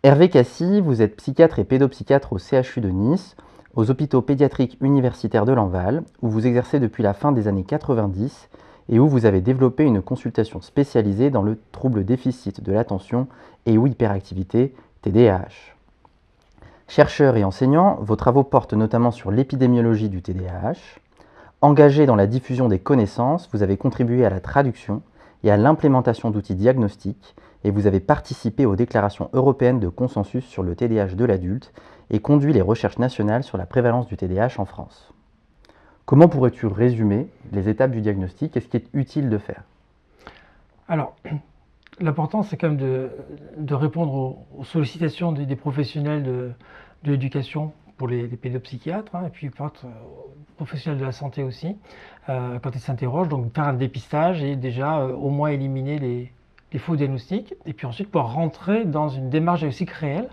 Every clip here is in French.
Hervé Cassis, vous êtes psychiatre et pédopsychiatre au CHU de Nice, aux hôpitaux pédiatriques universitaires de Lanval, où vous exercez depuis la fin des années 90 et où vous avez développé une consultation spécialisée dans le trouble déficit de l'attention et ou hyperactivité, TDAH. Chercheur et enseignant, vos travaux portent notamment sur l'épidémiologie du TDAH. Engagé dans la diffusion des connaissances, vous avez contribué à la traduction et à l'implémentation d'outils diagnostiques et vous avez participé aux déclarations européennes de consensus sur le TDAH de l'adulte et conduit les recherches nationales sur la prévalence du TDAH en France. Comment pourrais-tu résumer les étapes du diagnostic et ce qui est utile de faire? Alors, l'important, c'est quand même de répondre aux sollicitations des professionnels de l'éducation pour les pédopsychiatres, et puis aux professionnels de la santé aussi, quand ils s'interrogent, donc faire un dépistage et déjà au moins éliminer les faux diagnostics, et puis ensuite pouvoir rentrer dans une démarche diagnostique réelle.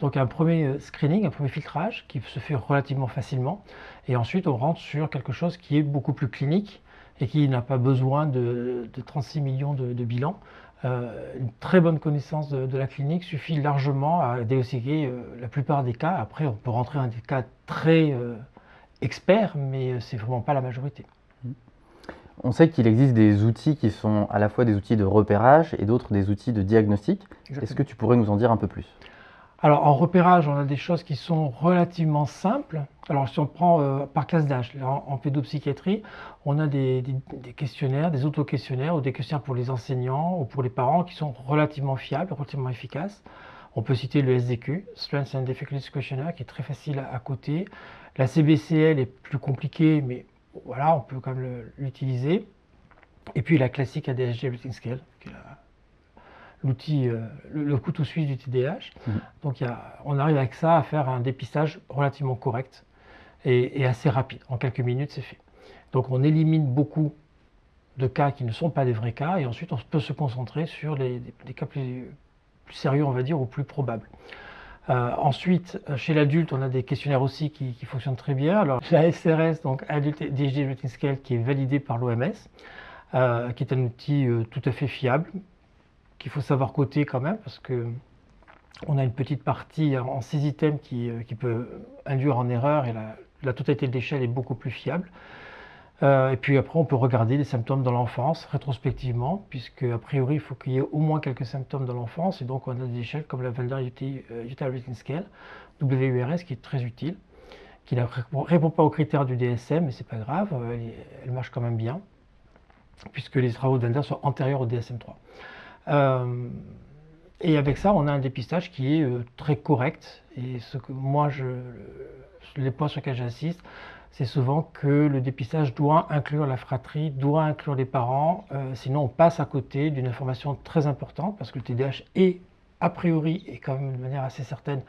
Donc un premier screening, un premier filtrage qui se fait relativement facilement, et ensuite on rentre sur quelque chose qui est beaucoup plus clinique et qui n'a pas besoin de 36 millions de bilans. Une très bonne connaissance de la clinique suffit largement à diagnostiquer la plupart des cas. Après, on peut rentrer dans des cas très experts, mais c'est vraiment pas la majorité. On sait qu'il existe des outils qui sont à la fois des outils de repérage et d'autres des outils de diagnostic. Exactement. Est-ce que tu pourrais nous en dire un peu plus? Alors en repérage, on a des choses qui sont relativement simples. Alors si on prend par classe d'âge, en pédopsychiatrie, on a des questionnaires, des auto-questionnaires ou des questionnaires pour les enseignants ou pour les parents qui sont relativement fiables, relativement efficaces. On peut citer le SDQ, Strengths and Difficulties Questionnaire, qui est très facile à coter. La CBCL est plus compliquée, mais voilà, on peut quand même l'utiliser. Et puis la classique ADHD Rating Scale, qui est l'outil, le couteau suisse du TDAH. Donc on arrive avec ça à faire un dépistage relativement correct et assez rapide. En quelques minutes, c'est fait. Donc on élimine beaucoup de cas qui ne sont pas des vrais cas et ensuite on peut se concentrer sur des cas plus sérieux, on va dire, ou plus probables. Ensuite, chez l'adulte, on a des questionnaires aussi qui fonctionnent très bien. Alors la SRS, donc Adult ADHD Rating Scale, qui est validée par l'OMS, qui est un outil tout à fait fiable, qu'il faut savoir coter quand même, parce que on a une petite partie en 6 items qui peut induire en erreur et la totalité de l'échelle est beaucoup plus fiable. Et puis après, on peut regarder les symptômes dans l'enfance rétrospectivement, puisque a priori, il faut qu'il y ait au moins quelques symptômes dans l'enfance. Et donc, on a des échelles comme la Waldner Utah Rating Scale, WURS, qui est très utile, qui ne répond pas aux critères du DSM, mais c'est pas grave, elle marche quand même bien, puisque les travaux de Waldner sont antérieurs au DSM-3. Et avec ça, on a un dépistage qui est très correct. Et ce que moi, les points sur lesquels j'insiste, c'est souvent que le dépistage doit inclure la fratrie, doit inclure les parents. Sinon, on passe à côté d'une information très importante parce que le TDAH est, a priori, et quand même de manière assez certaine,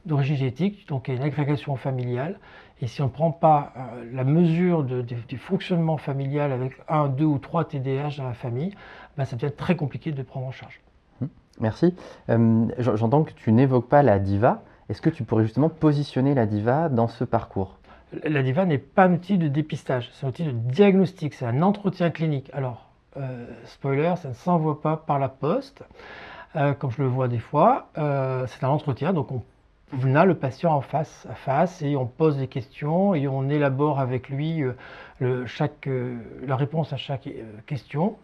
d'origine génétique. Donc, il y a une agrégation familiale. Et si on ne prend pas la mesure du fonctionnement familial avec 1, 2 ou 3 TDAH dans la famille, ben, ça devient très compliqué de prendre en charge. Merci. J'entends que tu n'évoques pas la DIVA. Est-ce que tu pourrais justement positionner la DIVA dans ce parcours? La DIVA n'est pas un outil de dépistage, c'est un outil de diagnostic, c'est un entretien clinique. Alors, spoiler, ça ne s'envoie pas par la poste, comme je le vois des fois. C'est un entretien, donc on a le patient en face à face et on pose des questions et on élabore avec lui la réponse à chaque question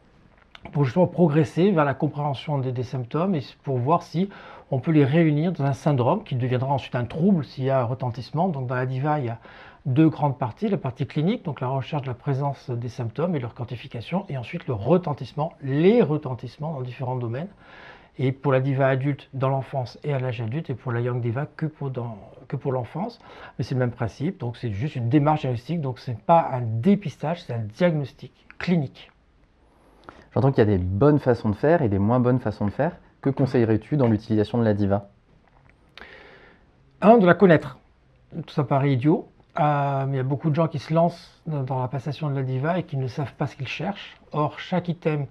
pour justement progresser vers la compréhension des symptômes et pour voir si on peut les réunir dans un syndrome qui deviendra ensuite un trouble s'il y a un retentissement. Donc dans la DIVA, il y a 2 grandes parties, la partie clinique, donc la recherche de la présence des symptômes et leur quantification, et ensuite le retentissement, les retentissements dans différents domaines. Et pour la DIVA adulte dans l'enfance et à l'âge adulte, et pour la Young DIVA que pour l'enfance, mais c'est le même principe, donc c'est juste une démarche diagnostique, donc ce n'est pas un dépistage, c'est un diagnostic clinique. J'entends qu'il y a des bonnes façons de faire et des moins bonnes façons de faire. Que conseillerais-tu dans l'utilisation de la DIVA? De la connaître. Tout ça paraît idiot, mais il y a beaucoup de gens qui se lancent dans la passation de la DIVA et qui ne savent pas ce qu'ils cherchent. Or, chaque item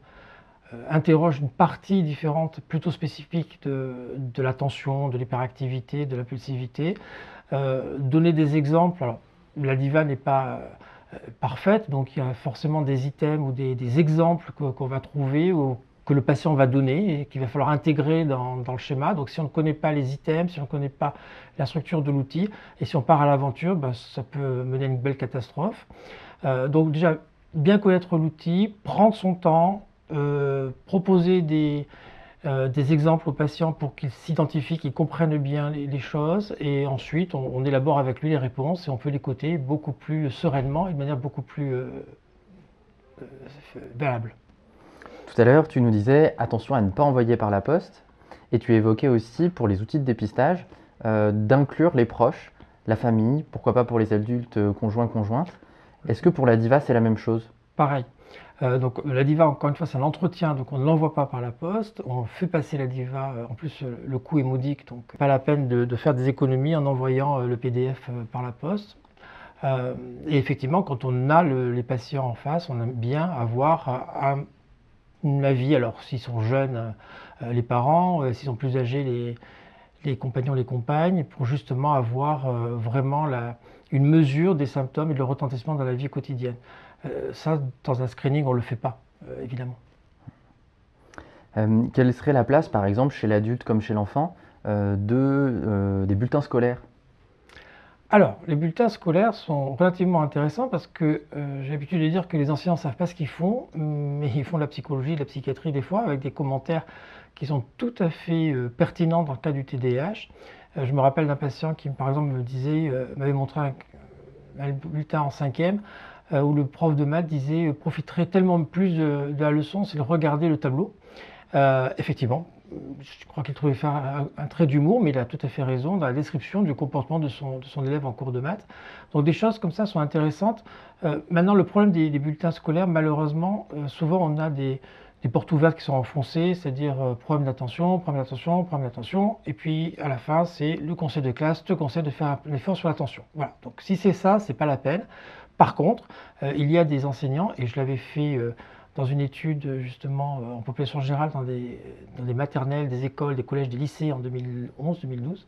interroge une partie différente, plutôt spécifique de l'attention, de l'hyperactivité, de l'impulsivité. Donner des exemples, alors la DIVA n'est pas parfaite, donc il y a forcément des items ou des exemples qu'on va trouver ou que le patient va donner et qu'il va falloir intégrer dans le schéma. Donc si on ne connaît pas les items, si on ne connaît pas la structure de l'outil, et si on part à l'aventure, ça peut mener à une belle catastrophe. Donc déjà, bien connaître l'outil, prendre son temps, proposer des exemples aux patients pour qu'ils s'identifient, qu'ils comprennent bien les choses, et ensuite on élabore avec lui les réponses et on peut les coter beaucoup plus sereinement et de manière beaucoup plus valable. Tout à l'heure, tu nous disais attention à ne pas envoyer par la poste, et tu évoquais aussi pour les outils de dépistage d'inclure les proches, la famille, pourquoi pas pour les adultes conjoints-conjointes. Est-ce que pour la DIVA c'est la même chose? Pareil. Donc la DIVA, encore une fois, c'est un entretien, donc on ne l'envoie pas par la poste, on fait passer la DIVA, en plus le coût est modique, donc pas la peine de faire des économies en envoyant le PDF par la poste. Et effectivement, quand on a les patients en face, on aime bien avoir un avis, alors s'ils sont jeunes, les parents, s'ils sont plus âgés, les compagnons, les compagnes, pour justement avoir vraiment une mesure des symptômes et de leur retentissement dans la vie quotidienne. Ça, dans un screening, on ne le fait pas, évidemment. Quelle serait la place, par exemple, chez l'adulte comme chez l'enfant, des bulletins scolaires? Alors, les bulletins scolaires sont relativement intéressants parce que j'ai l'habitude de dire que les enseignants ne savent pas ce qu'ils font, mais ils font de la psychologie, de la psychiatrie des fois, avec des commentaires qui sont tout à fait pertinents dans le cas du TDAH. Je me rappelle d'un patient qui, par exemple, m'avait montré un bulletin en 5e où le prof de maths disait profiterait tellement plus de la leçon, c'est de regarder le tableau. Effectivement, je crois qu'il trouvait faire un trait d'humour, mais il a tout à fait raison dans la description du comportement de son élève en cours de maths. Donc des choses comme ça sont intéressantes. Maintenant, le problème des bulletins scolaires, malheureusement, souvent on a des portes ouvertes qui sont enfoncées, c'est-à-dire problème d'attention, problème d'attention, problème d'attention, et puis à la fin, c'est le conseil de classe te conseille de faire un effort sur l'attention. Voilà, donc si c'est ça, c'est pas la peine. Par contre, il y a des enseignants, et je l'avais fait dans une étude justement en population générale dans des maternelles, des écoles, des collèges, des lycées en 2011-2012,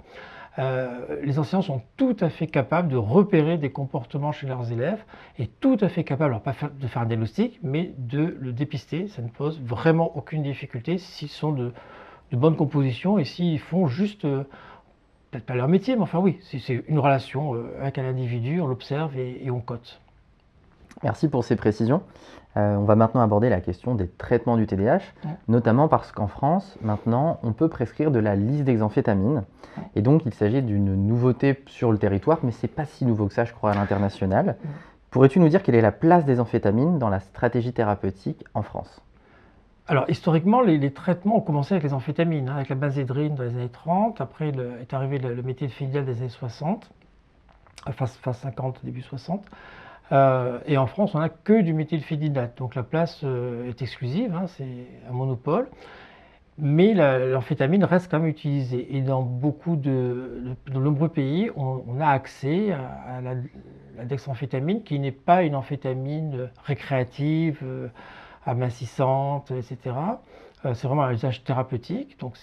les enseignants sont tout à fait capables de repérer des comportements chez leurs élèves et tout à fait capables, alors pas de faire un diagnostic, mais de le dépister. Ça ne pose vraiment aucune difficulté s'ils sont de bonne composition et s'ils font juste, peut-être pas leur métier, mais enfin oui, c'est une relation avec un individu, on l'observe et on cote. Merci pour ces précisions. On va maintenant aborder la question des traitements du TDAH, notamment parce qu'en France, maintenant, on peut prescrire de la lisdexamfétamine. Et donc, il s'agit d'une nouveauté sur le territoire, mais ce n'est pas si nouveau que ça, je crois, à l'international. Pourrais-tu nous dire quelle est la place des amphétamines dans la stratégie thérapeutique en France? Alors, historiquement, les traitements ont commencé avec les amphétamines, avec la benzédrine dans les années 30. Après, est arrivé le méthylphénidate des années 60, fin 50, début 60. Et en France, on n'a que du méthylphénidate. Donc la place est exclusive, hein, c'est un monopole. Mais l'amphétamine reste quand même utilisée. Et dans de nombreux pays, on a accès à la dexamphétamine, qui n'est pas une amphétamine récréative, amincissante, etc. C'est vraiment un usage thérapeutique, donc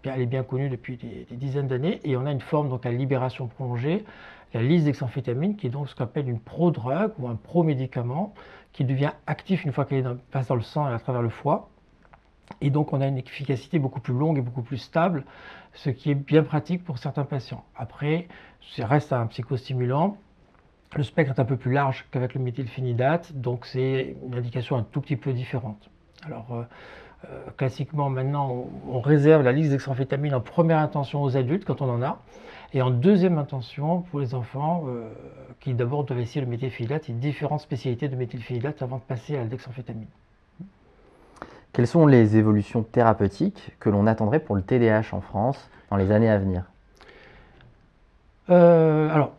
elle est bien connue depuis des dizaines d'années. Et on a une forme donc à libération prolongée, la lisdexamfétamine, qui est donc ce qu'on appelle une prodrogue ou un promédicament, qui devient actif une fois qu'elle passe dans le sang et à travers le foie. Et donc on a une efficacité beaucoup plus longue et beaucoup plus stable, ce qui est bien pratique pour certains patients. Après, ça reste un psychostimulant. Le spectre est un peu plus large qu'avec le méthylphénidate, donc c'est une indication un tout petit peu différente. Alors, classiquement, maintenant, on réserve la lisdexamfétamine en première intention aux adultes quand on en a, et en deuxième intention pour les enfants qui d'abord doivent essayer le méthylphénidate et différentes spécialités de méthylphénidate avant de passer à la dexamfétamine. Quelles sont les évolutions thérapeutiques que l'on attendrait pour le TDAH en France dans les années à venir? Alors,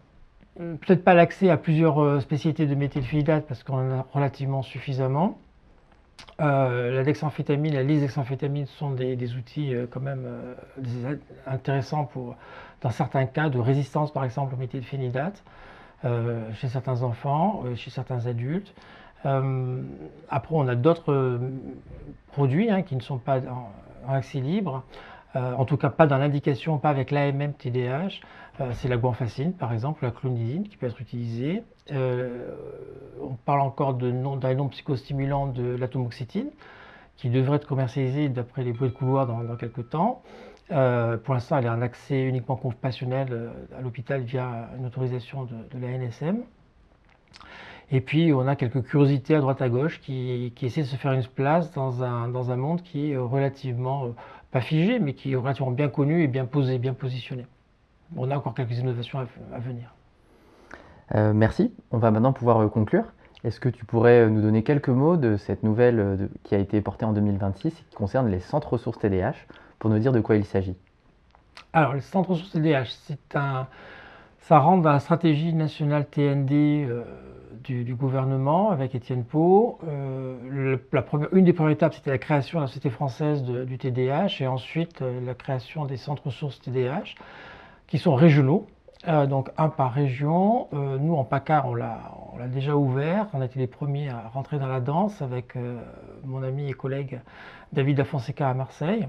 peut-être pas l'accès à plusieurs spécialités de méthylphénidate parce qu'on en a relativement suffisamment. La dexamphétamine, la lisdexamfétamine sont des outils quand même intéressants dans certains cas de résistance par exemple au méthylphénidate chez certains enfants, chez certains adultes. Après on a d'autres produits qui ne sont pas en accès libre, en tout cas pas dans l'indication, pas avec l'AMM TDAH. C'est la guanfacine par exemple, la clonidine qui peut être utilisée. On parle encore d'un non psychostimulant de l'atomoxétine qui devrait être commercialisée d'après les bruits de couloir dans quelques temps. Pour l'instant, elle a un accès uniquement compassionnel à l'hôpital via une autorisation de la NSM. Et puis, on a quelques curiosités à droite à gauche qui essaient de se faire une place dans un monde qui est relativement, pas figé, mais qui est relativement bien connu et bien posé, bien positionné. On a encore quelques innovations à venir. Merci. On va maintenant pouvoir conclure. Est-ce que tu pourrais nous donner quelques mots de cette nouvelle qui a été portée en 2026 et qui concerne les centres ressources TDAH pour nous dire de quoi il s'agit? Alors, les centres ressources TDAH, ça rentre dans la stratégie nationale TND du gouvernement avec Étienne Pau. Une des premières étapes, c'était la création de la Société française du TDAH et ensuite la création des centres ressources TDAH qui sont régionaux. Donc un par région. Nous en PACA, on l'a déjà ouvert. On a été les premiers à rentrer dans la danse avec mon ami et collègue David Da Fonseca à Marseille.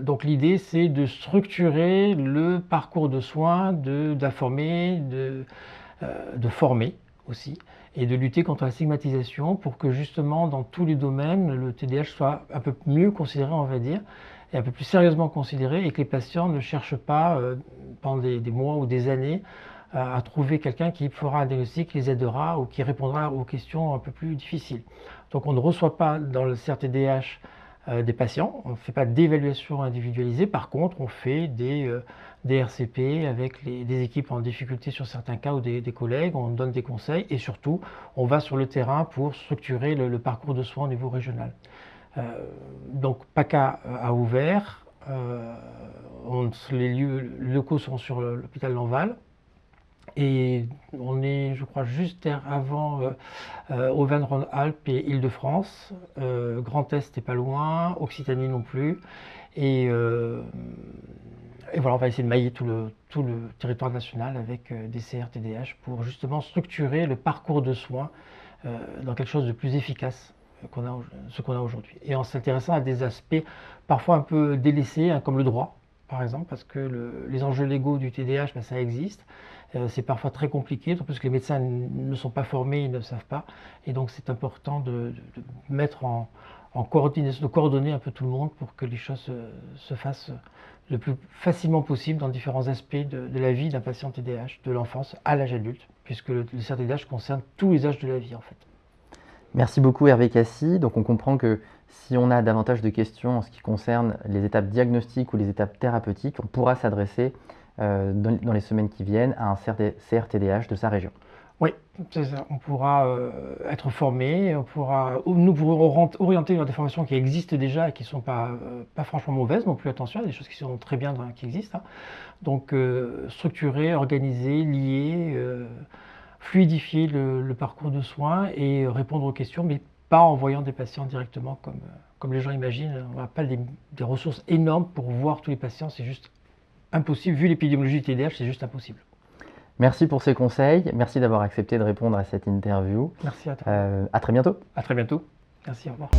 Donc l'idée, c'est de structurer le parcours de soins, d'informer, de former aussi, et de lutter contre la stigmatisation pour que justement dans tous les domaines, le TDAH soit un peu mieux considéré, on va dire, et un peu plus sérieusement considéré, et que les patients ne cherchent pas pendant des mois ou des années à trouver quelqu'un qui fera un diagnostic, qui les aidera ou qui répondra aux questions un peu plus difficiles. Donc on ne reçoit pas dans le CRTDH des patients, on ne fait pas d'évaluation individualisée, par contre on fait des RCP avec des équipes en difficulté sur certains cas ou des collègues, on donne des conseils et surtout on va sur le terrain pour structurer le parcours de soins au niveau régional. Donc PACA a ouvert, les locaux sont sur l'hôpital Lanval. Et on est, je crois, juste avant Auvergne-Rhône-Alpes et Île-de-France. Grand Est n'est pas loin, Occitanie non plus. Et voilà, on va essayer de mailler tout le territoire national avec des CRTDH pour justement structurer le parcours de soins dans quelque chose de plus efficace ce qu'on a aujourd'hui. Et en s'intéressant à des aspects parfois un peu délaissés, comme le droit, par exemple, parce que les enjeux légaux du TDAH, ben, ça existe. C'est parfois très compliqué, parce que les médecins ne sont pas formés, ils ne savent pas. Et donc c'est important de mettre en coordination, de coordonner un peu tout le monde pour que les choses se fassent le plus facilement possible dans différents aspects de la vie d'un patient TDAH, de l'enfance à l'âge adulte, puisque le CRTDH concerne tous les âges de la vie en fait. Merci beaucoup Hervé Cassis. Donc on comprend que si on a davantage de questions en ce qui concerne les étapes diagnostiques ou les étapes thérapeutiques, on pourra s'adresser dans les semaines qui viennent à un CRTDH de sa région. Oui, c'est ça. On pourra être formé, nous pourrons orienter vers des formations qui existent déjà et qui ne sont pas franchement mauvaises non plus, attention, il y a des choses qui sont très bien qui existent. Hein. Donc structurer, organiser, lier, fluidifier le parcours de soins et répondre aux questions, mais pas en voyant des patients directement comme les gens imaginent. On n'a pas des ressources énormes pour voir tous les patients, c'est juste impossible. Vu l'épidémiologie du TDAH, c'est juste impossible. Merci pour ces conseils. Merci d'avoir accepté de répondre à cette interview. Merci à toi. À très bientôt. À très bientôt. Merci, au revoir.